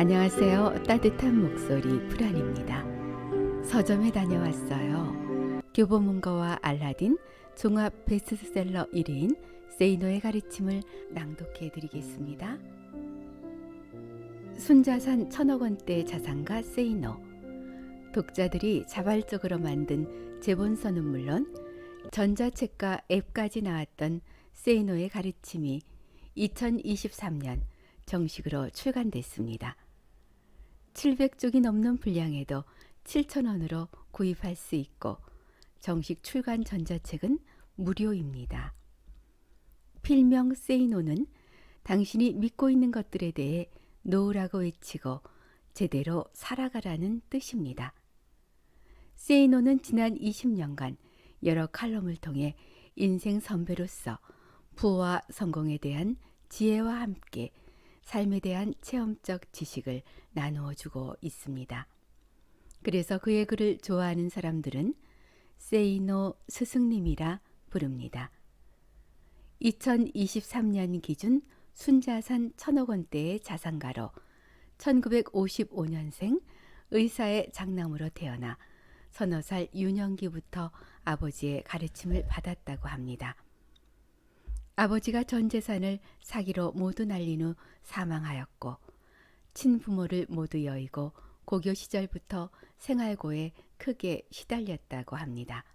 안녕하세요. 따뜻한 목소리 프란입니다. 서점에 다녀왔어요. 교보문고와 알라딘 종합 베스트셀러 1위인 세이노의 가르침을 낭독해 드리겠습니다. 순자산 1000억 원대 자산가 세이노. 독자들이 자발적으로 만든 제본서는 물론 전자책과 앱까지 나왔던 세이노의 가르침이 2023년 정식으로 출간됐습니다. 700쪽이 넘는 분량에도 7,000원으로 구입할 수 있고 정식 출간 전자책은 무료입니다. 필명 세이노는 당신이 믿고 있는 것들에 대해 놓으라고 외치고 제대로 살아가라는 뜻입니다. 세이노는 지난 20년간 여러 칼럼을 통해 인생 선배로서 부와 성공에 대한 지혜와 함께 삶에 대한 체험적 지식을 나누어 주고 있습니다. 그래서 그의 글을 좋아하는 사람들은 세이노 스승님이라 부릅니다. 2023년 기준 순자산 1000억 원대의 자산가로 1955년생 의사의 장남으로 태어나 서너 살 유년기부터 아버지의 가르침을 받았다고 합니다. 아버지가 전 재산을 사기로 모두 날린 후 사망하였고 친부모를 모두 여의고 고교 시절부터 생활고에 크게 시달렸다고 합니다.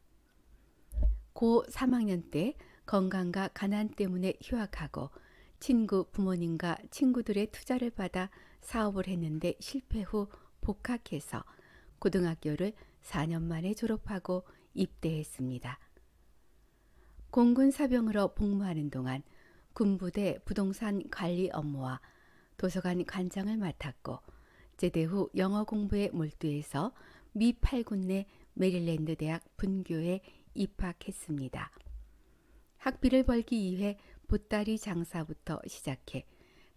고 3학년 때 건강과 가난 때문에 휴학하고 친구 부모님과 친구들의 투자를 받아 사업을 했는데 실패 후 복학해서 고등학교를 4년 만에 졸업하고 입대했습니다. 공군 사병으로 복무하는 동안 군부대 부동산 관리 업무와 도서관 관장을 맡았고 제대 후 영어 공부에 몰두해서 미 8군 내 메릴랜드 대학 분교에 입학했습니다. 학비를 벌기 위해 보따리 장사부터 시작해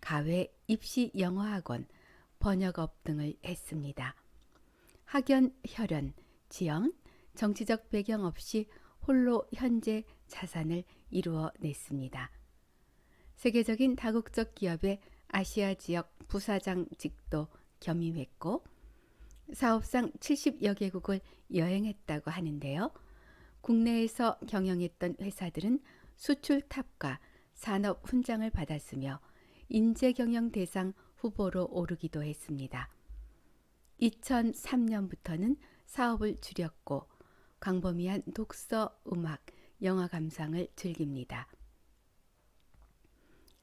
가외 입시 영어학원, 번역업 등을 했습니다. 학연, 혈연, 지형, 정치적 배경 없이 홀로 현재 자산을 이루어냈습니다. 세계적인 다국적 기업의 아시아 지역 부사장직도 겸임했고 사업상 70여 개국을 여행했다고 하는데요. 국내에서 경영했던 회사들은 수출 탑과 산업 훈장을 받았으며 인재경영 대상 후보로 오르기도 했습니다. 2003년부터는 사업을 줄였고 광범위한 독서, 음악, 영화 감상을 즐깁니다.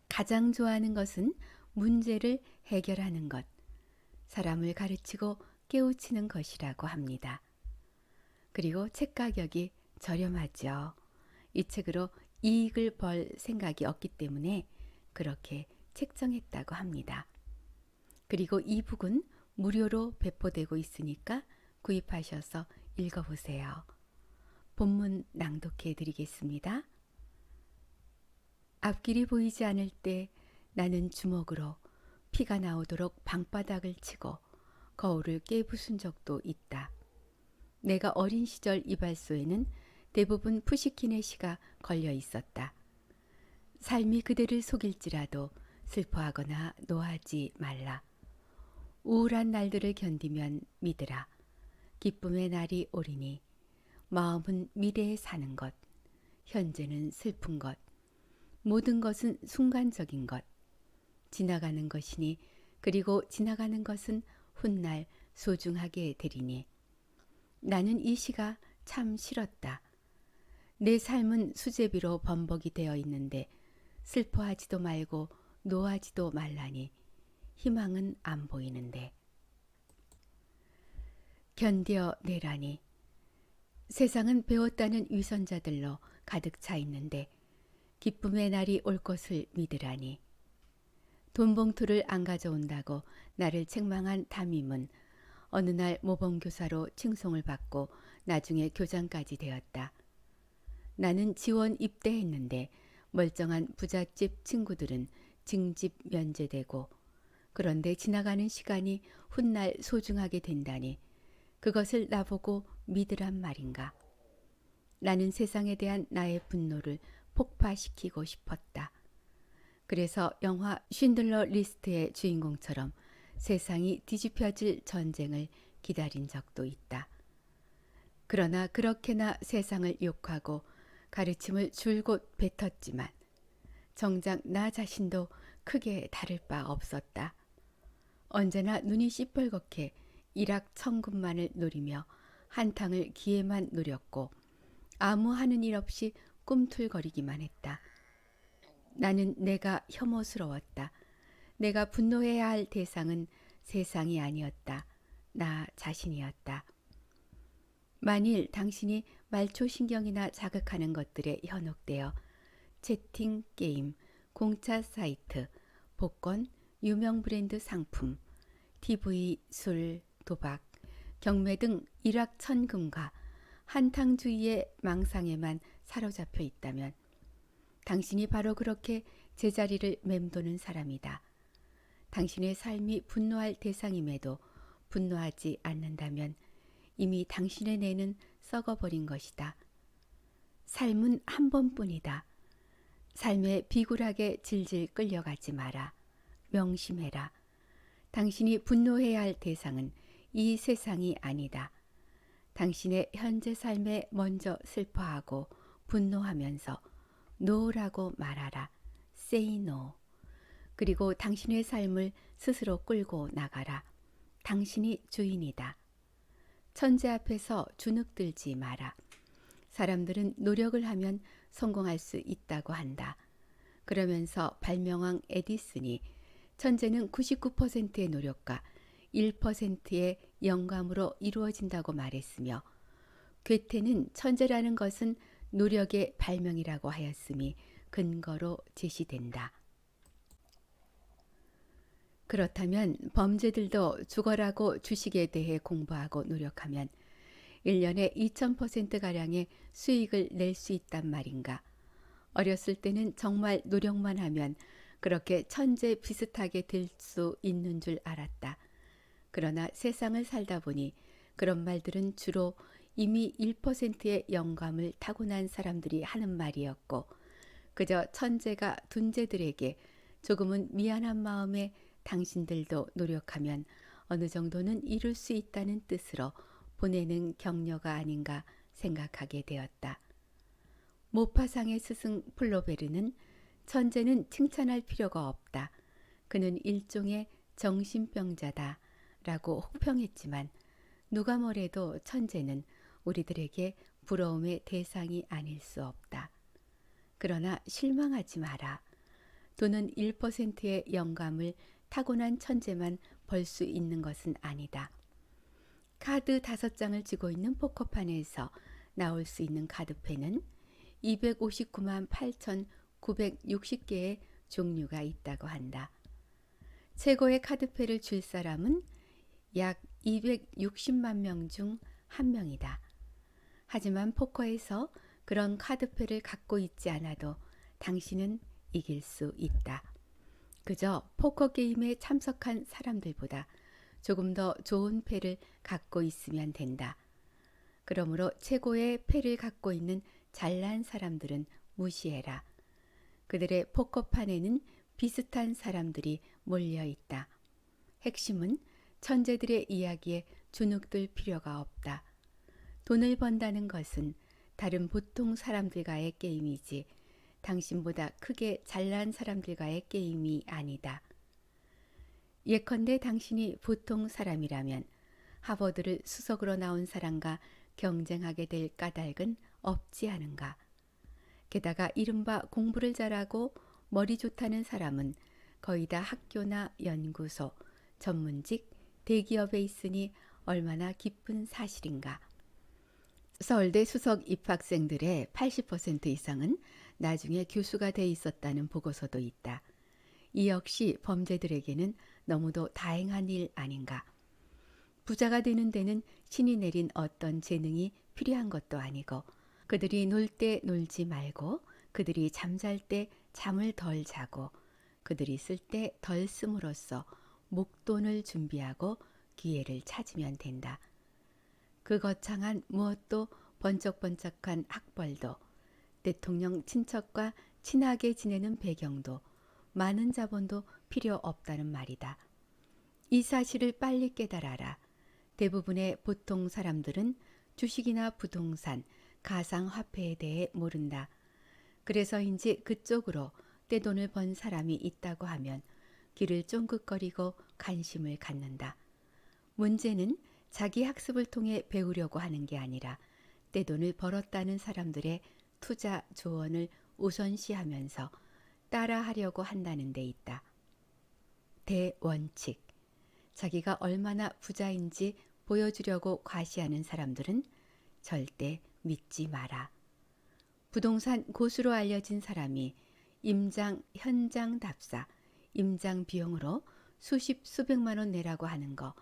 가장 좋아하는 것은 문제를 해결하는 것, 사람을 가르치고 깨우치는 것이라고 합니다. 그리고 책 가격이 저렴하죠. 이 책으로 이익을 벌 생각이 없기 때문에 그렇게 책정했다고 합니다. 그리고 이 북은 무료로 배포되고 있으니까 구입하셔서 읽어보세요. 본문 낭독해 드리겠습니다. 앞길이 보이지 않을 때 나는 주먹으로 피가 나오도록 방바닥을 치고 거울을 깨부순 적도 있다. 내가 어린 시절 이발소에는 대부분 푸시킨의 시가 걸려 있었다. 삶이 그대를 속일지라도 슬퍼하거나 노하지 말라. 우울한 날들을 견디면 믿으라. 기쁨의 날이 오리니 마음은 미래에 사는 것, 현재는 슬픈 것, 모든 것은 순간적인 것, 지나가는 것이니 그리고 지나가는 것은 훗날 소중하게 되리니 나는 이 시가 참 싫었다. 내 삶은 수제비로 범벅이 되어 있는데 슬퍼하지도 말고 노하지도 말라니 희망은 안 보이는데. 견뎌내라니. 세상은 배웠다는 위선자들로 가득 차 있는데 기쁨의 날이 올 것을 믿으라니. 돈봉투를 안 가져온다고 나를 책망한 담임은 어느 날 모범교사로 칭송을 받고 나중에 교장까지 되었다. 나는 지원 입대했는데 멀쩡한 부잣집 친구들은 징집 면제되고 그런데 지나가는 시간이 훗날 소중하게 된다니 그것을 나보고 믿으란 말인가. 나는 세상에 대한 나의 분노를 폭파시키고 싶었다. 그래서 영화 쉰들러 리스트의 주인공처럼 세상이 뒤집혀질 전쟁을 기다린 적도 있다. 그러나 그렇게나 세상을 욕하고 가르침을 줄곧 뱉었지만 정작 나 자신도 크게 다를 바 없었다. 언제나 눈이 시뻘겋게 일확천금만을 노리며 한탕을 기회만 노렸고 아무 하는 일 없이 꿈틀거리기만 했다. 나는 내가 혐오스러웠다. 내가 분노해야 할 대상은 세상이 아니었다. 나 자신이었다. 만일 당신이 말초신경이나 자극하는 것들에 현혹되어 채팅, 게임, 공짜 사이트, 복권, 유명 브랜드 상품, TV, 술, 도박, 경매 등 일확천금과 한탕주의의 망상에만 사로잡혀 있다면 당신이 바로 그렇게 제자리를 맴도는 사람이다. 당신의 삶이 분노할 대상임에도 분노하지 않는다면 이미 당신의 뇌는 썩어버린 것이다. 삶은 한 번뿐이다. 삶에 비굴하게 질질 끌려가지 마라. 명심해라. 당신이 분노해야 할 대상은 이 세상이 아니다. 당신의 현재 삶에 먼저 슬퍼하고 분노하면서 노라고 말하라. Say no. 그리고 당신의 삶을 스스로 끌고 나가라. 당신이 주인이다. 천재 앞에서 주눅들지 마라. 사람들은 노력을 하면 성공할 수 있다고 한다. 그러면서 발명왕 에디슨이 천재는 99%의 노력과 1%의 영감으로 이루어진다고 말했으며 괴테는 천재라는 것은 노력의 발명이라고 하였음이 근거로 제시된다. 그렇다면 범죄들도 죽어라고 주식에 대해 공부하고 노력하면 1년에 2000%가량의 수익을 낼 수 있단 말인가. 어렸을 때는 정말 노력만 하면 그렇게 천재 비슷하게 될 수 있는 줄 알았다. 그러나 세상을 살다 보니 그런 말들은 주로 이미 1%의 영감을 타고난 사람들이 하는 말이었고 그저 천재가 둔재들에게 조금은 미안한 마음에 당신들도 노력하면 어느 정도는 이룰 수 있다는 뜻으로 보내는 격려가 아닌가 생각하게 되었다. 모파상의 스승 플로베르는 천재는 칭찬할 필요가 없다. 그는 일종의 정신병자다 라고 혹평했지만 누가 뭐래도 천재는 우리들에게 부러움의 대상이 아닐 수 없다. 그러나 실망하지 마라. 돈은 1%의 영감을 타고난 천재만 벌 수 있는 것은 아니다. 카드 5장을 쥐고 있는 포커판에서 나올 수 있는 카드패는 259만 8,960개의 종류가 있다고 한다. 최고의 카드패를 줄 사람은 약 260만 명 중 한 명이다. 하지만 포커에서 그런 카드패를 갖고 있지 않아도 당신은 이길 수 있다. 그저 포커 게임에 참석한 사람들보다 조금 더 좋은 패를 갖고 있으면 된다. 그러므로 최고의 패를 갖고 있는 잘난 사람들은 무시해라. 그들의 포커판에는 비슷한 사람들이 몰려 있다. 핵심은 천재들의 이야기에 주눅들 필요가 없다. 돈을 번다는 것은 다른 보통 사람들과의 게임이지 당신보다 크게 잘난 사람들과의 게임이 아니다. 예컨대 당신이 보통 사람이라면 하버드를 수석으로 나온 사람과 경쟁하게 될 까닭은 없지 않은가. 게다가 이른바 공부를 잘하고 머리 좋다는 사람은 거의 다 학교나 연구소, 전문직, 대기업에 있으니 얼마나 기쁜 사실인가. 서울대 수석 입학생들의 80% 이상은 나중에 교수가 돼 있었다는 보고서도 있다. 이 역시 범죄들에게는 너무도 다행한 일 아닌가. 부자가 되는 데는 신이 내린 어떤 재능이 필요한 것도 아니고 그들이 놀 때 놀지 말고 그들이 잠잘 때 잠을 덜 자고 그들이 쓸 때 덜 씀으로써 목돈을 준비하고 기회를 찾으면 된다. 그 거창한 무엇도 번쩍번쩍한 학벌도 대통령 친척과 친하게 지내는 배경도 많은 자본도 필요 없다는 말이다. 이 사실을 빨리 깨달아라. 대부분의 보통 사람들은 주식이나 부동산, 가상화폐에 대해 모른다. 그래서인지 그쪽으로 떼돈을 번 사람이 있다고 하면 귀를 쫑긋거리고 관심을 갖는다. 문제는 자기 학습을 통해 배우려고 하는 게 아니라 떼돈을 벌었다는 사람들의 투자 조언을 우선시하면서 따라하려고 한다는 데 있다. 대원칙. 자기가 얼마나 부자인지 보여주려고 과시하는 사람들은 절대 믿지 마라. 부동산 고수로 알려진 사람이 임장 현장 답사, 임장 비용으로 수십 수백만 원 내라고 하는 거,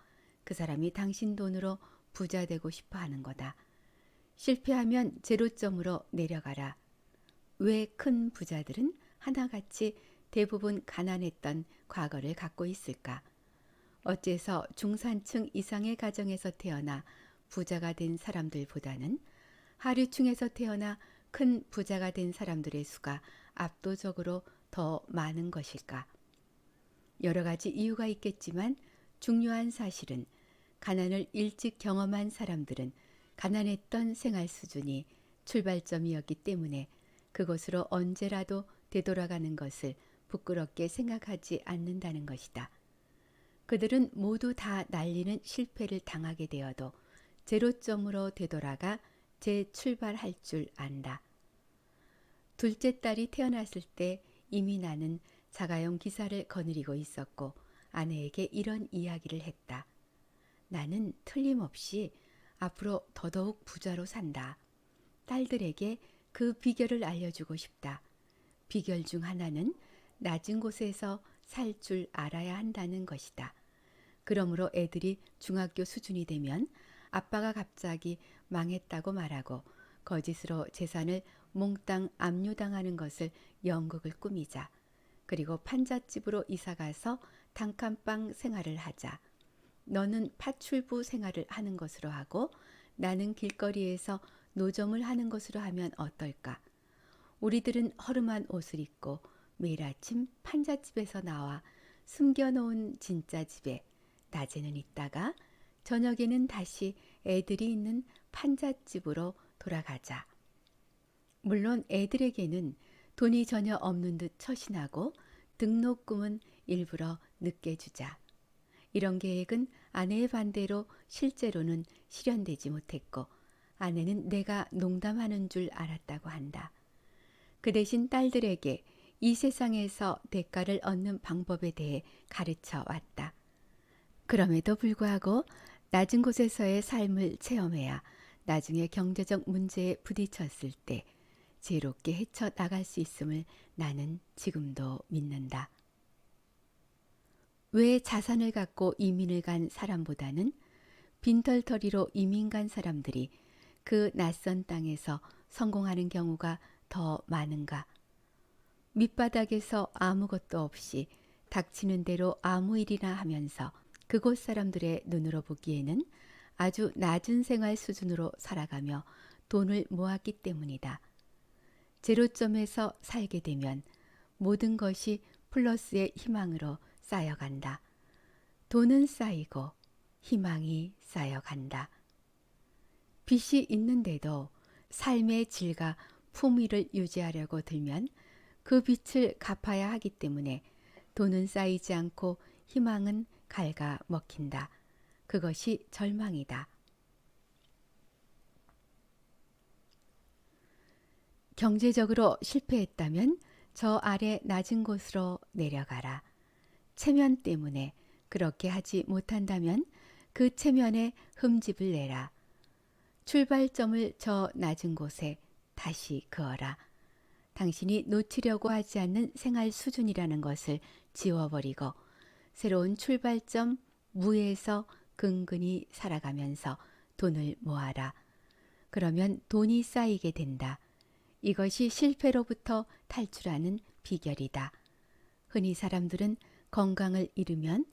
그 사람이 당신 돈으로 부자 되고 싶어 하는 거다. 실패하면 제로점으로 내려가라. 왜 큰 부자들은 하나같이 대부분 가난했던 과거를 갖고 있을까? 어째서 중산층 이상의 가정에서 태어나 부자가 된 사람들보다는 하류층에서 태어나 큰 부자가 된 사람들의 수가 압도적으로 더 많은 것일까? 여러 가지 이유가 있겠지만 중요한 사실은 가난을 일찍 경험한 사람들은 가난했던 생활 수준이 출발점이었기 때문에 그곳으로 언제라도 되돌아가는 것을 부끄럽게 생각하지 않는다는 것이다. 그들은 모두 다 날리는 실패를 당하게 되어도 제로점으로 되돌아가 재출발할 줄 안다. 둘째 딸이 태어났을 때 이미 나는 자가용 기사를 거느리고 있었고 아내에게 이런 이야기를 했다. 나는 틀림없이 앞으로 더더욱 부자로 산다. 딸들에게 그 비결을 알려주고 싶다. 비결 중 하나는 낮은 곳에서 살 줄 알아야 한다는 것이다. 그러므로 애들이 중학교 수준이 되면 아빠가 갑자기 망했다고 말하고 거짓으로 재산을 몽땅 압류당하는 것을 연극을 꾸미자. 그리고 판잣집으로 이사가서 단칸방 생활을 하자. 너는 파출부 생활을 하는 것으로 하고 나는 길거리에서 노점을 하는 것으로 하면 어떨까? 우리들은 허름한 옷을 입고 매일 아침 판잣집에서 나와 숨겨놓은 진짜 집에 낮에는 있다가 저녁에는 다시 애들이 있는 판잣집으로 돌아가자. 물론 애들에게는 돈이 전혀 없는 듯 처신하고 등록금은 일부러 늦게 주자. 이런 계획은 아내의 반대로 실제로는 실현되지 못했고 아내는 내가 농담하는 줄 알았다고 한다. 그 대신 딸들에게 이 세상에서 대가를 얻는 방법에 대해 가르쳐 왔다. 그럼에도 불구하고 낮은 곳에서의 삶을 체험해야 나중에 경제적 문제에 부딪혔을 때 지혜롭게 헤쳐나갈 수 있음을 나는 지금도 믿는다. 왜 자산을 갖고 이민을 간 사람보다는 빈털터리로 이민 간 사람들이 그 낯선 땅에서 성공하는 경우가 더 많은가? 밑바닥에서 아무것도 없이 닥치는 대로 아무 일이나 하면서 그곳 사람들의 눈으로 보기에는 아주 낮은 생활 수준으로 살아가며 돈을 모았기 때문이다. 제로점에서 살게 되면 모든 것이 플러스의 희망으로 쌓여간다. 돈은 쌓이고 희망이 쌓여간다. 빚이 있는데도 삶의 질과 품위를 유지하려고 들면 그 빚을 갚아야 하기 때문에 돈은 쌓이지 않고 희망은 갉아 먹힌다. 그것이 절망이다. 경제적으로 실패했다면 저 아래 낮은 곳으로 내려가라. 체면 때문에 그렇게 하지 못한다면 그 체면에 흠집을 내라. 출발점을 저 낮은 곳에 다시 그어라. 당신이 놓치려고 하지 않는 생활 수준이라는 것을 지워버리고 새로운 출발점 무에서 근근히 살아가면서 돈을 모아라. 그러면 돈이 쌓이게 된다. 이것이 실패로부터 탈출하는 비결이다. 흔히 사람들은 건강을 잃으면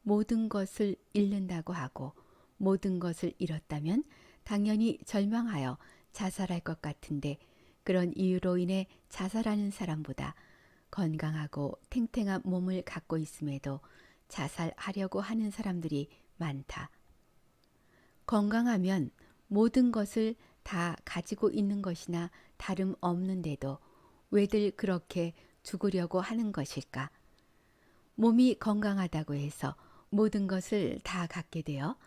모든 것을 잃는다고 하고 모든 것을 잃었다면 당연히 절망하여 자살할 것 같은데 그런 이유로 인해 자살하는 사람보다 건강하고 탱탱한 몸을 갖고 있음에도 자살하려고 하는 사람들이 많다. 건강하면 모든 것을 다 가지고 있는 것이나 다름없는데도 왜들 그렇게 죽으려고 하는 것일까? 몸이 건강하다고 해서 모든 것을 다 갖게 되어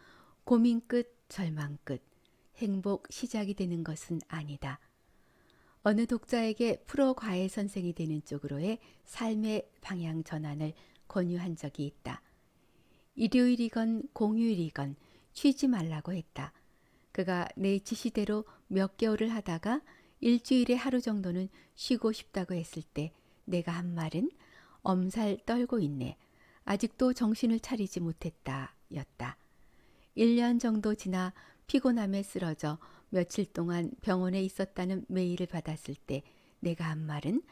고민 끝, 절망 끝, 행복 시작이 되는 것은 아니다. 어느 독자에게 프로과외 선생이 되는 쪽으로의 삶의 방향 전환을 권유한 적이 있다. 일요일이건 공휴일이건 쉬지 말라고 했다. 그가 내 지시대로 몇 개월을 하다가 일주일에 하루 정도는 쉬고 싶다고 했을 때 내가 한 말은 엄살 떨고 있네. 아직도 정신을 차리지 못했다 였다. 1년 정도 지나 피곤함에 쓰러져 며칠 동안 병원에 있었다는 메일을 받았을 때 내가 한 말은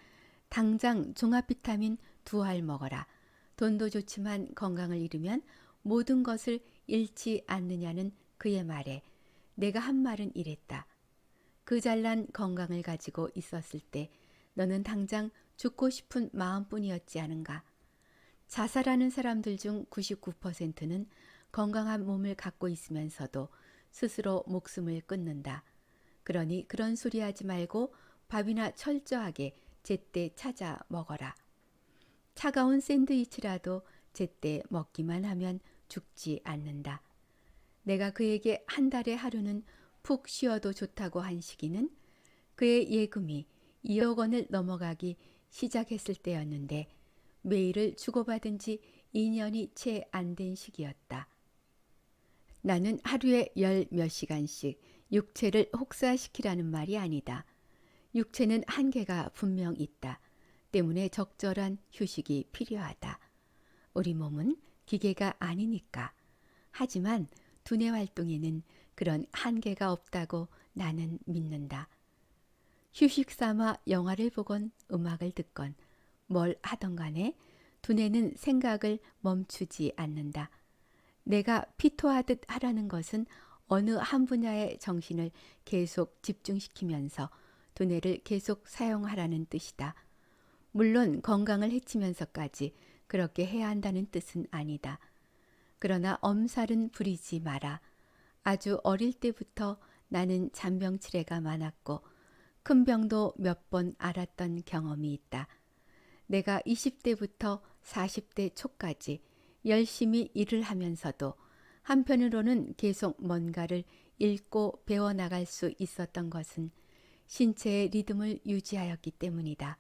당장 종합비타민 2알 먹어라. 돈도 좋지만 건강을 잃으면 모든 것을 잃지 않느냐는 그의 말에 내가 한 말은 이랬다. 그 잘난 건강을 가지고 있었을 때 너는 당장 죽고 싶은 마음뿐이었지 않은가. 자살하는 사람들 중 99%는 건강한 몸을 갖고 있으면서도 스스로 목숨을 끊는다. 그러니 그런 소리 하지 말고 밥이나 철저하게 제때 찾아 먹어라. 차가운 샌드위치라도 제때 먹기만 하면 죽지 않는다. 내가 그에게 한 달에 하루는 푹 쉬어도 좋다고 한 시기는 그의 예금이 2억 원을 넘어가기 시작했을 때였는데 메일을 주고받은 지 2년이 채 안 된 시기였다. 나는 하루에 10몇 시간씩 육체를 혹사시키라는 말이 아니다. 육체는 한계가 분명 있다. 때문에 적절한 휴식이 필요하다. 우리 몸은 기계가 아니니까. 하지만 두뇌 활동에는 그런 한계가 없다고 나는 믿는다. 휴식 삼아 영화를 보건 음악을 듣건 뭘 하던 간에 두뇌는 생각을 멈추지 않는다. 내가 피토하듯 하라는 것은 어느 한 분야의 정신을 계속 집중시키면서 두뇌를 계속 사용하라는 뜻이다. 물론 건강을 해치면서까지 그렇게 해야 한다는 뜻은 아니다. 그러나 엄살은 부리지 마라. 아주 어릴 때부터 나는 잔병치레가 많았고 큰 병도 몇 번 앓았던 경험이 있다. 내가 20대부터 40대 초까지 열심히 일을 하면서도 한편으로는 계속 뭔가를 읽고 배워나갈 수 있었던 것은 신체의 리듬을 유지하였기 때문이다.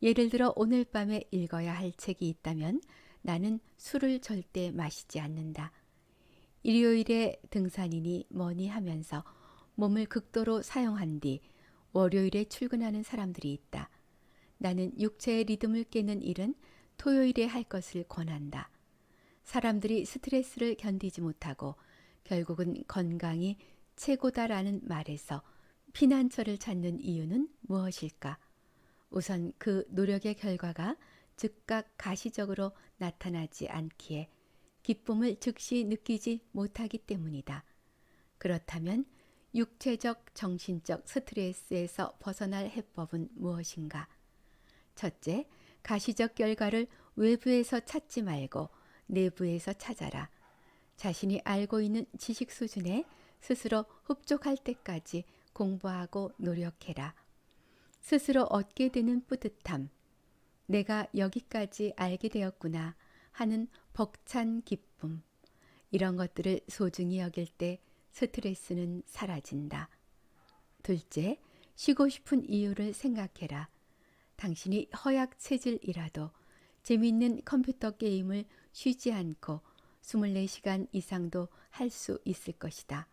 예를 들어 오늘 밤에 읽어야 할 책이 있다면 나는 술을 절대 마시지 않는다. 일요일에 등산이니 뭐니 하면서 몸을 극도로 사용한 뒤 월요일에 출근하는 사람들이 있다. 나는 육체의 리듬을 깨는 일은 토요일에 할 것을 권한다. 사람들이 스트레스를 견디지 못하고 결국은 건강이 최고다라는 말에서 피난처를 찾는 이유는 무엇일까? 우선 그 노력의 결과가 즉각 가시적으로 나타나지 않기에 기쁨을 즉시 느끼지 못하기 때문이다. 그렇다면 육체적, 정신적 스트레스에서 벗어날 해법은 무엇인가? 첫째, 가시적 결과를 외부에서 찾지 말고 내부에서 찾아라. 자신이 알고 있는 지식 수준에 스스로 흡족할 때까지 공부하고 노력해라. 스스로 얻게 되는 뿌듯함, 내가 여기까지 알게 되었구나 하는 벅찬 기쁨, 이런 것들을 소중히 여길 때 스트레스는 사라진다. 둘째, 쉬고 싶은 이유를 생각해라. 당신이 허약 체질이라도 재미있는 컴퓨터 게임을 쉬지 않고 24시간 이상도 할 수 있을 것이다.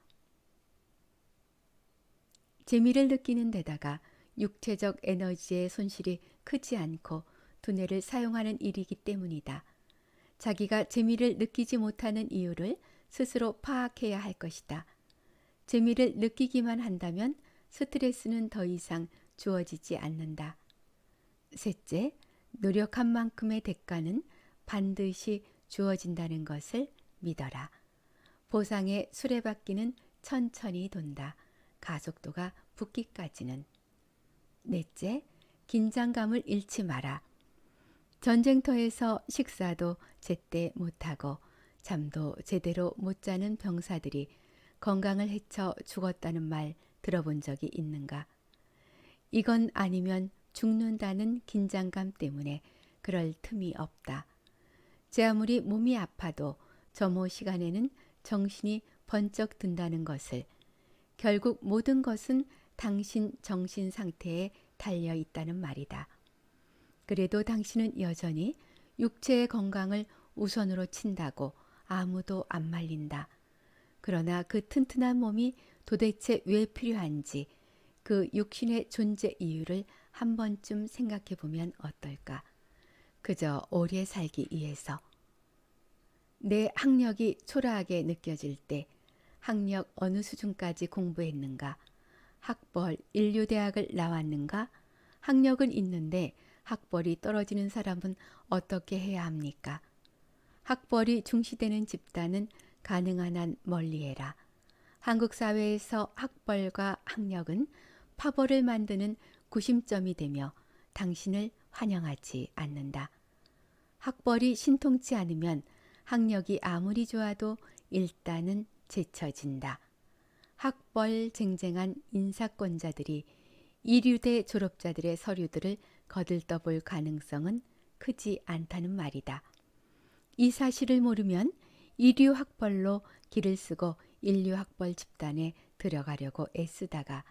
재미를 느끼는 데다가 육체적 에너지의 손실이 크지 않고 두뇌를 사용하는 일이기 때문이다. 자기가 재미를 느끼지 못하는 이유를 스스로 파악해야 할 것이다. 재미를 느끼기만 한다면 스트레스는 더 이상 주어지지 않는다. 셋째, 노력한 만큼의 대가는 반드시 주어진다는 것을 믿어라. 보상의 수레바퀴는 천천히 돈다. 가속도가 붙기까지는. 넷째, 긴장감을 잃지 마라. 전쟁터에서 식사도 제때 못하고 잠도 제대로 못 자는 병사들이 건강을 해쳐 죽었다는 말 들어본 적이 있는가? 이건 아니면 죽는다는 긴장감 때문에 그럴 틈이 없다. 제 아무리 몸이 아파도 점호 시간에는 정신이 번쩍 든다는 것을, 결국 모든 것은 당신 정신 상태에 달려 있다는 말이다. 그래도 당신은 여전히 육체의 건강을 우선으로 친다고 아무도 안 말린다. 그러나 그 튼튼한 몸이 도대체 왜 필요한지 그 육신의 존재 이유를 한 번쯤 생각해 보면 어떨까? 그저 오래 살기 위해서. 내 학력이 초라하게 느껴질 때 학력 어느 수준까지 공부했는가? 학벌 인류대학을 나왔는가? 학력은 있는데 학벌이 떨어지는 사람은 어떻게 해야 합니까? 학벌이 중시되는 집단은 가능한 한 멀리해라. 한국 사회에서 학벌과 학력은 파벌을 만드는 구심점이 되며 당신을 환영하지 않는다. 학벌이 신통치 않으면 학력이 아무리 좋아도 일단은 제쳐진다. 학벌 쟁쟁한 인사권자들이 이류대 졸업자들의 서류들을 거들떠볼 가능성은 크지 않다는 말이다. 이 사실을 모르면 이류 학벌로 길을 쓰고 인류 학벌 집단에 들어가려고 애쓰다가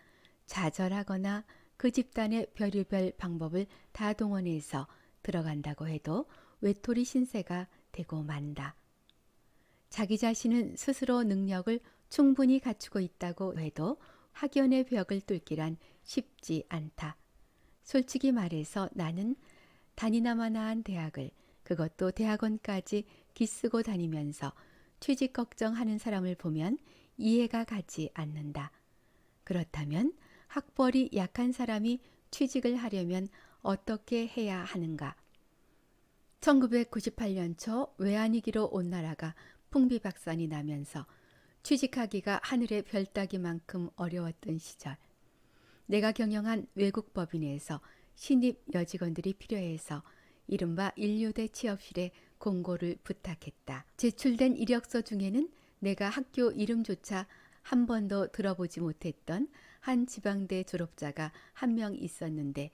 좌절하거나 그 집단의 별의별 방법을 다 동원해서 들어간다고 해도 외톨이 신세가 되고 만다. 자기 자신은 스스로 능력을 충분히 갖추고 있다고 해도 학연의 벽을 뚫기란 쉽지 않다. 솔직히 말해서 나는 다니나마나한 대학을, 그것도 대학원까지 기쓰고 다니면서 취직 걱정하는 사람을 보면 이해가 가지 않는다. 그렇다면 학벌이 약한 사람이 취직을 하려면 어떻게 해야 하는가? 1998년 초 외환위기로 온 나라가 풍비박산이 나면서 취직하기가 하늘의 별 따기만큼 어려웠던 시절, 내가 경영한 외국 법인에서 신입 여직원들이 필요해서 이른바 인류대 취업실에 공고를 부탁했다. 제출된 이력서 중에는 내가 학교 이름조차 한 번도 들어보지 못했던 한 지방대 졸업자가 한 명 있었는데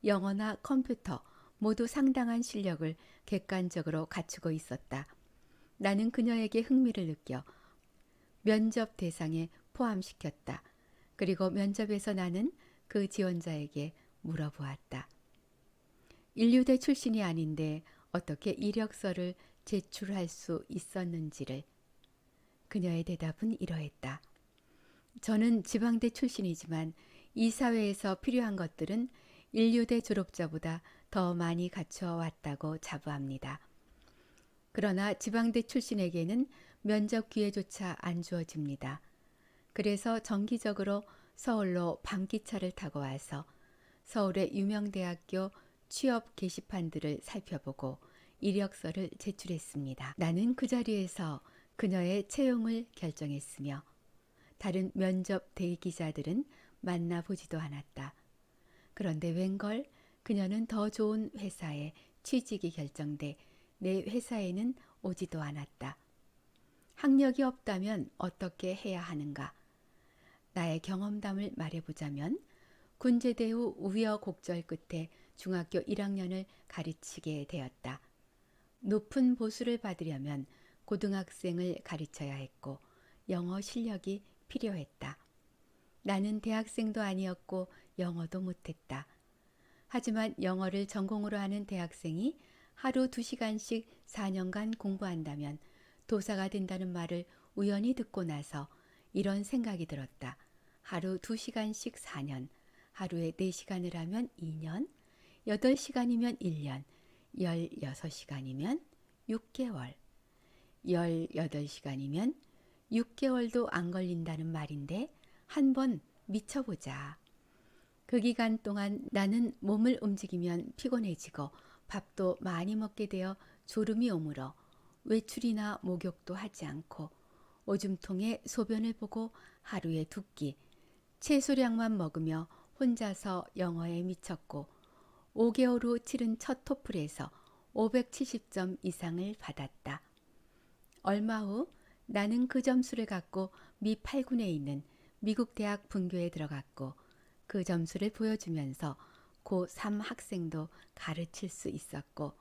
영어나 컴퓨터 모두 상당한 실력을 객관적으로 갖추고 있었다. 나는 그녀에게 흥미를 느껴 면접 대상에 포함시켰다. 그리고 면접에서 나는 그 지원자에게 물어보았다. 인류대 출신이 아닌데 어떻게 이력서를 제출할 수 있었는지를. 그녀의 대답은 이러했다. 저는 지방대 출신이지만 이 사회에서 필요한 것들은 인류대 졸업자보다 더 많이 갖추어 왔다고 자부합니다. 그러나 지방대 출신에게는 면접 기회조차 안 주어집니다. 그래서 정기적으로 서울로 밤기차를 타고 와서 서울의 유명 대학교 취업 게시판들을 살펴보고 이력서를 제출했습니다. 나는 그 자리에서 그녀의 채용을 결정했으며 다른 면접 대기자들은 만나보지도 않았다. 그런데 웬걸 그녀는 더 좋은 회사에 취직이 결정돼 내 회사에는 오지도 않았다. 학력이 없다면 어떻게 해야 하는가? 나의 경험담을 말해보자면 군제대 후 우여곡절 끝에 중학교 1학년을 가르치게 되었다. 높은 보수를 받으려면 고등학생을 가르쳐야 했고 영어 실력이 필요했다. 나는 대학생도 아니었고 영어도 못했다. 하지만 영어를 전공으로 하는 대학생이 하루 2시간씩 4년간 공부한다면 도사가 된다는 말을 우연히 듣고 나서 이런 생각이 들었다. 하루 2시간씩 4년, 하루에 4시간을 하면 2년, 8시간이면 1년, 16시간이면 6개월, 18시간이면 6개월도 안 걸린다는 말인데 한번 미쳐보자. 그 기간 동안 나는 몸을 움직이면 피곤해지고 밥도 많이 먹게 되어 졸음이 오므로 외출이나 목욕도 하지 않고 오줌통에 소변을 보고 하루에 2끼, 채소량만 먹으며 혼자서 영어에 미쳤고 5개월 후 치른 첫 토플에서 570점 이상을 받았다. 얼마 후 나는 그 점수를 갖고 미 8군에 있는 미국 대학 분교에 들어갔고 그 점수를 보여주면서 고3 학생도 가르칠 수 있었고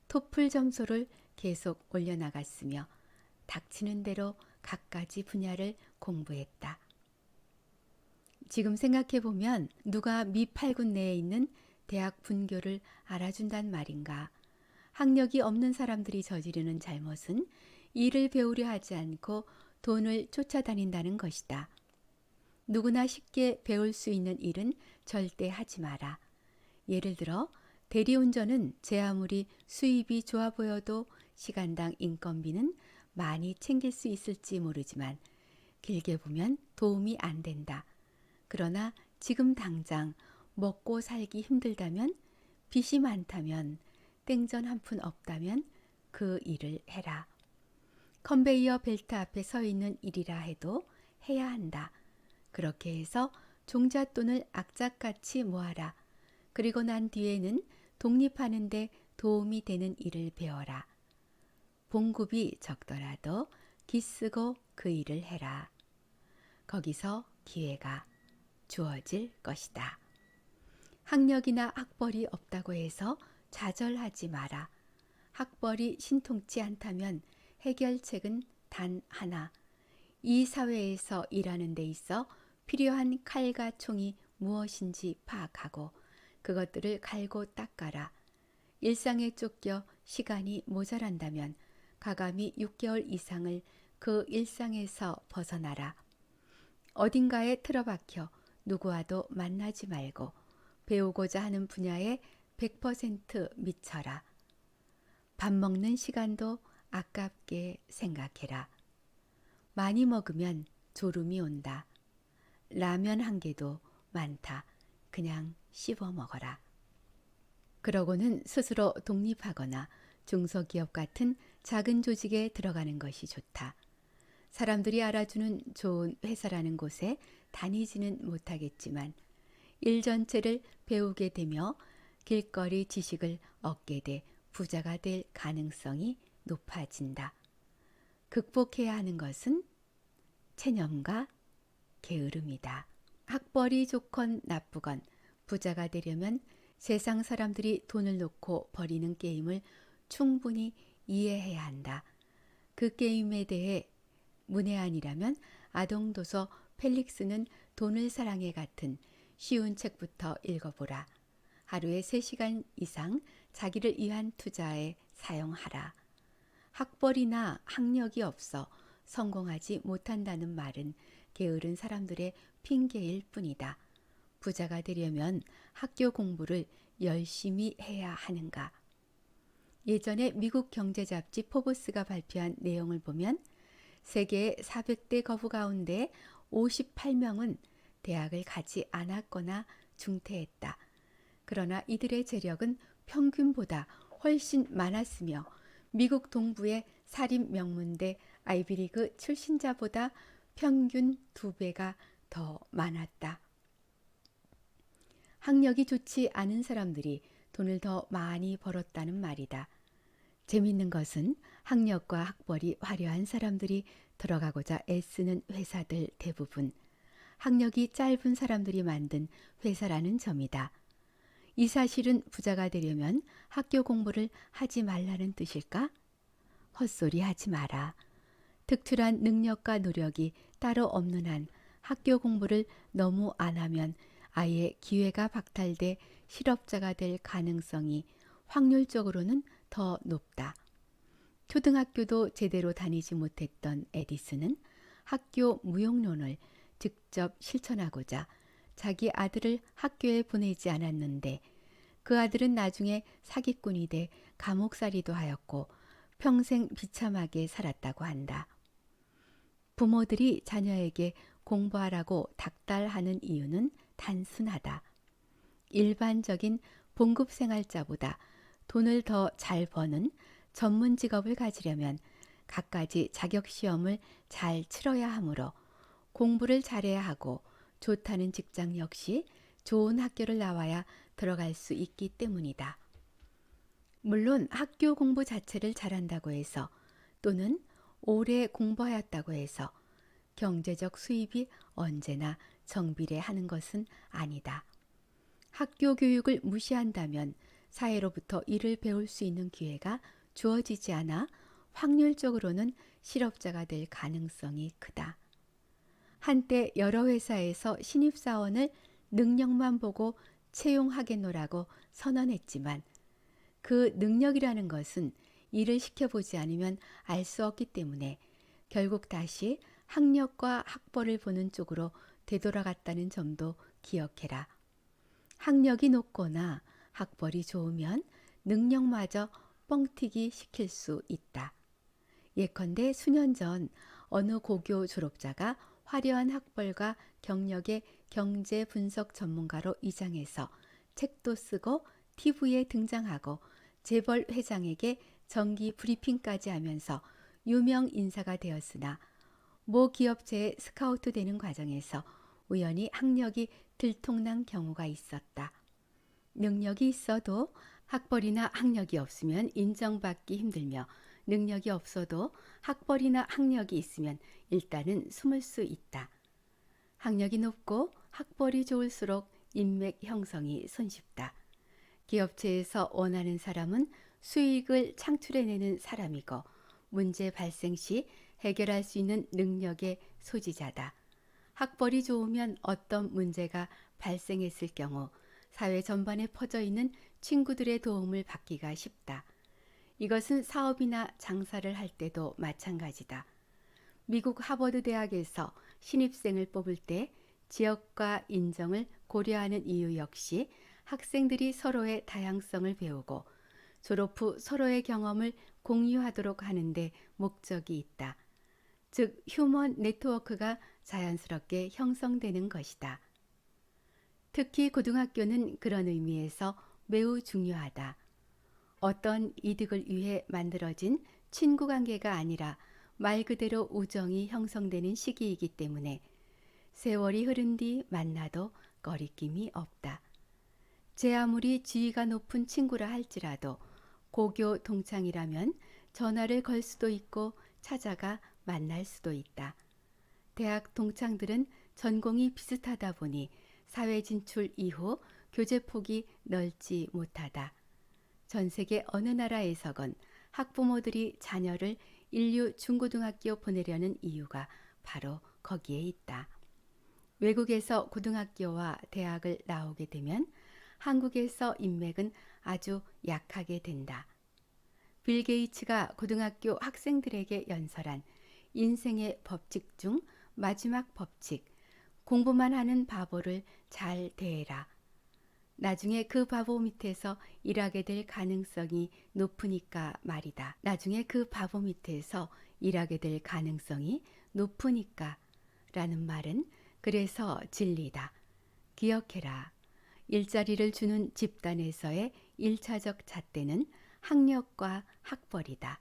토플 점수를 계속 올려나갔으며 닥치는 대로 갖가지 분야를 공부했다. 지금 생각해보면 누가 미 8군 내에 있는 대학 분교를 알아준단 말인가. 학력이 없는 사람들이 저지르는 잘못은 일을 배우려 하지 않고 돈을 쫓아다닌다는 것이다. 누구나 쉽게 배울 수 있는 일은 절대 하지 마라. 예를 들어 대리운전은 제 아무리 수입이 좋아 보여도 시간당 인건비는 많이 챙길 수 있을지 모르지만 길게 보면 도움이 안 된다. 그러나 지금 당장 먹고 살기 힘들다면, 빚이 많다면, 땡전 한 푼 없다면 그 일을 해라. 컨베이어 벨트 앞에 서 있는 일이라 해도 해야 한다. 그렇게 해서 종잣돈을 악착같이 모아라. 그리고 난 뒤에는 독립하는 데 도움이 되는 일을 배워라. 봉급이 적더라도 기쓰고 그 일을 해라. 거기서 기회가 주어질 것이다. 학력이나 학벌이 없다고 해서 좌절하지 마라. 학벌이 신통치 않다면 해결책은 단 하나. 이 사회에서 일하는 데 있어 필요한 칼과 총이 무엇인지 파악하고 그것들을 갈고 닦아라. 일상에 쫓겨 시간이 모자란다면 가감히 6개월 이상을 그 일상에서 벗어나라. 어딘가에 틀어박혀 누구와도 만나지 말고 배우고자 하는 분야에 100% 미쳐라. 밥 먹는 시간도 아깝게 생각해라. 많이 먹으면 졸음이 온다. 라면 한 개도 많다. 그냥 씹어 먹어라. 그러고는 스스로 독립하거나 중소기업 같은 작은 조직에 들어가는 것이 좋다. 사람들이 알아주는 좋은 회사라는 곳에 다니지는 못하겠지만 일 전체를 배우게 되며 길거리 지식을 얻게 돼 부자가 될 가능성이 높아진다. 극복해야 하는 것은 체념과 게으름이다. 학벌이 좋건 나쁘건 부자가 되려면 세상 사람들이 돈을 놓고 버리는 게임을 충분히 이해해야 한다. 그 게임에 대해 문외한이라면 아동도서 펠릭스는 돈을 사랑해 같은 쉬운 책부터 읽어보라. 하루에 3시간 이상 자기를 위한 투자에 사용하라. 학벌이나 학력이 없어 성공하지 못한다는 말은 게으른 사람들의 핑계일 뿐이다. 부자가 되려면 학교 공부를 열심히 해야 하는가? 예전에 미국 경제 잡지 포브스가 발표한 내용을 보면 세계의 400대 거부 가운데 58명은 대학을 가지 않았거나 중퇴했다. 그러나 이들의 재력은 평균보다 훨씬 많았으며 미국 동부의 사립 명문대 아이비리그 출신자보다 평균 2배가 더 많았다. 학력이 좋지 않은 사람들이 돈을 더 많이 벌었다는 말이다. 재밌는 것은 학력과 학벌이 화려한 사람들이 들어가고자 애쓰는 회사들 대부분 학력이 짧은 사람들이 만든 회사라는 점이다. 이 사실은 부자가 되려면 학교 공부를 하지 말라는 뜻일까? 헛소리 하지 마라. 특출한 능력과 노력이 따로 없는 한 학교 공부를 너무 안 하면 아예 기회가 박탈돼 실업자가 될 가능성이 확률적으로는 더 높다. 초등학교도 제대로 다니지 못했던 에디슨은 학교 무용론을 직접 실천하고자 자기 아들을 학교에 보내지 않았는데 그 아들은 나중에 사기꾼이 돼 감옥살이도 하였고 평생 비참하게 살았다고 한다. 부모들이 자녀에게 공부하라고 닥달하는 이유는 단순하다. 일반적인 봉급생활자보다 돈을 더 잘 버는 전문 직업을 가지려면 갖가지 자격시험을 잘 치러야 하므로 공부를 잘해야 하고 좋다는 직장 역시 좋은 학교를 나와야 들어갈 수 있기 때문이다. 물론 학교 공부 자체를 잘한다고 해서 또는 오래 공부하였다고 해서 경제적 수입이 언제나 정비례하는 것은 아니다. 학교 교육을 무시한다면 사회로부터 일을 배울 수 있는 기회가 주어지지 않아 확률적으로는 실업자가 될 가능성이 크다. 한때 여러 회사에서 신입사원을 능력만 보고 채용하겠노라고 선언했지만 그 능력이라는 것은 일을 시켜보지 않으면 알 수 없기 때문에 결국 다시 학력과 학벌을 보는 쪽으로 되돌아갔다는 점도 기억해라. 학력이 높거나 학벌이 좋으면 능력마저 뻥튀기 시킬 수 있다. 예컨대 수년 전 어느 고교 졸업자가 화려한 학벌과 경력의 경제 분석 전문가로 위장해서 책도 쓰고 TV에 등장하고 재벌 회장에게 정기 브리핑까지 하면서 유명 인사가 되었으나 모 기업체에 스카우트 되는 과정에서 우연히 학력이 들통난 경우가 있었다. 능력이 있어도 학벌이나 학력이 없으면 인정받기 힘들며 능력이 없어도 학벌이나 학력이 있으면 일단은 숨을 수 있다. 학력이 높고 학벌이 좋을수록 인맥 형성이 손쉽다. 기업체에서 원하는 사람은 수익을 창출해내는 사람이고 문제 발생 시 해결할 수 있는 능력의 소지자다. 학벌이 좋으면 어떤 문제가 발생했을 경우 사회 전반에 퍼져 있는 친구들의 도움을 받기가 쉽다. 이것은 사업이나 장사를 할 때도 마찬가지다. 미국 하버드 대학에서 신입생을 뽑을 때 지역과 인정을 고려하는 이유 역시 학생들이 서로의 다양성을 배우고 졸업 후 서로의 경험을 공유하도록 하는데 목적이 있다. 즉, 휴먼 네트워크가 자연스럽게 형성되는 것이다. 특히 고등학교는 그런 의미에서 매우 중요하다. 어떤 이득을 위해 만들어진 친구 관계가 아니라 말 그대로 우정이 형성되는 시기이기 때문에 세월이 흐른 뒤 만나도 거리낌이 없다. 제 아무리 지위가 높은 친구라 할지라도 고교 동창이라면 전화를 걸 수도 있고 찾아가 만날 수도 있다. 대학 동창들은 전공이 비슷하다 보니 사회 진출 이후 교제 폭이 넓지 못하다. 전 세계 어느 나라에서건 학부모들이 자녀를 인류 중고등학교 보내려는 이유가 바로 거기에 있다. 외국에서 고등학교와 대학을 나오게 되면 한국에서 인맥은 아주 약하게 된다. 빌 게이츠가 고등학교 학생들에게 연설한 인생의 법칙 중 마지막 법칙, 공부만 하는 바보를 잘 대해라. 나중에 그 바보 밑에서 일하게 될 가능성이 높으니까 말이다. 나중에 그 바보 밑에서 일하게 될 가능성이 높으니까 라는 말은 그래서 진리다. 기억해라. 일자리를 주는 집단에서의 1차적 잣대는 학력과 학벌이다.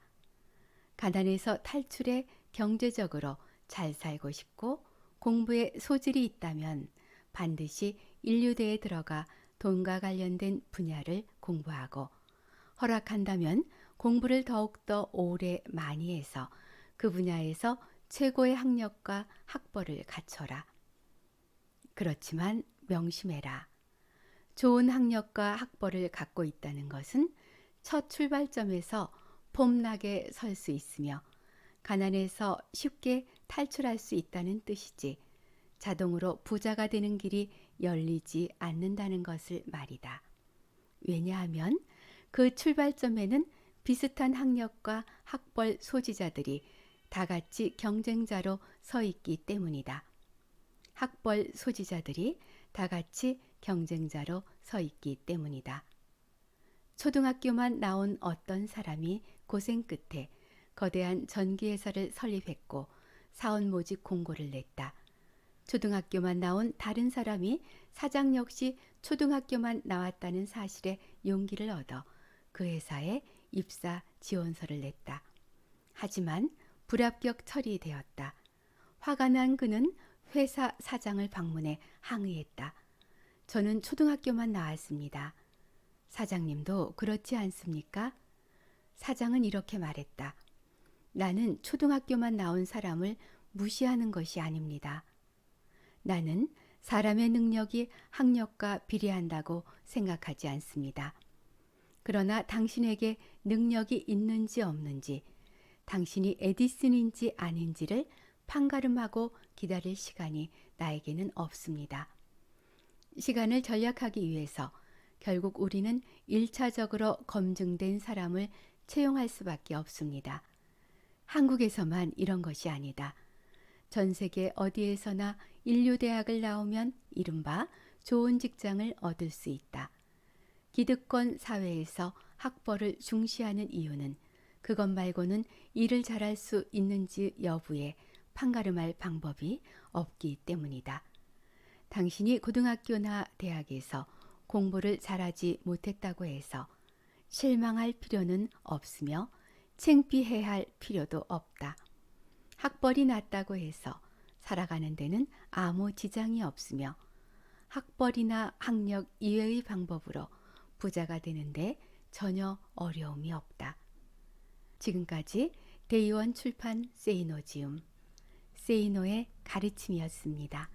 가난에서 탈출해 경제적으로 잘 살고 싶고 공부에 소질이 있다면 반드시 인류대에 들어가 돈과 관련된 분야를 공부하고 허락한다면 공부를 더욱더 오래 많이 해서 그 분야에서 최고의 학력과 학벌을 갖춰라. 그렇지만 명심해라. 좋은 학력과 학벌을 갖고 있다는 것은 첫 출발점에서 폼나게 설 수 있으며 가난에서 쉽게 탈출할 수 있다는 뜻이지 자동으로 부자가 되는 길이 열리지 않는다는 것을 말이다. 왜냐하면 그 출발점에는 비슷한 학력과 학벌 소지자들이 다 같이 경쟁자로 서 있기 때문이다. 학벌 소지자들이 다 같이 경쟁자로 서 있기 때문이다. 초등학교만 나온 어떤 사람이 고생 끝에 거대한 전기회사를 설립했고 사원 모집 공고를 냈다. 초등학교만 나온 다른 사람이 사장 역시 초등학교만 나왔다는 사실에 용기를 얻어 그 회사에 입사 지원서를 냈다. 하지만 불합격 처리되었다. 화가 난 그는 회사 사장을 방문해 항의했다. 저는 초등학교만 나왔습니다. 사장님도 그렇지 않습니까? 사장은 이렇게 말했다. 나는 초등학교만 나온 사람을 무시하는 것이 아닙니다. 나는 사람의 능력이 학력과 비례한다고 생각하지 않습니다. 그러나 당신에게 능력이 있는지 없는지, 당신이 에디슨인지 아닌지를 판가름하고 기다릴 시간이 나에게는 없습니다. 시간을 절약하기 위해서 결국 우리는 1차적으로 검증된 사람을 채용할 수밖에 없습니다. 한국에서만 이런 것이 아니다. 전 세계 어디에서나 인류대학을 나오면 이른바 좋은 직장을 얻을 수 있다. 기득권 사회에서 학벌을 중시하는 이유는 그것 말고는 일을 잘할 수 있는지 여부에 판가름할 방법이 없기 때문이다. 당신이 고등학교나 대학에서 공부를 잘하지 못했다고 해서 실망할 필요는 없으며 창피해야 할 필요도 없다. 학벌이 낮다고 해서 살아가는 데는 아무 지장이 없으며 학벌이나 학력 이외의 방법으로 부자가 되는데 전혀 어려움이 없다. 지금까지 대의원 출판 세이노지움, 세이노의 가르침이었습니다.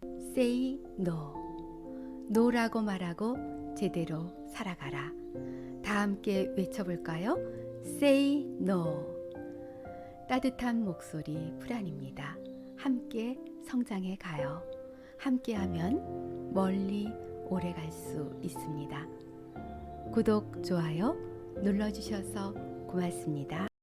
Say no. 노라고 말하고 제대로 살아가라. 다 함께 외쳐볼까요? Say no. 따뜻한 목소리 프란입니다. 함께 성장해 가요. 함께하면 멀리 오래 갈 수 있습니다. 구독, 좋아요 눌러주셔서 고맙습니다.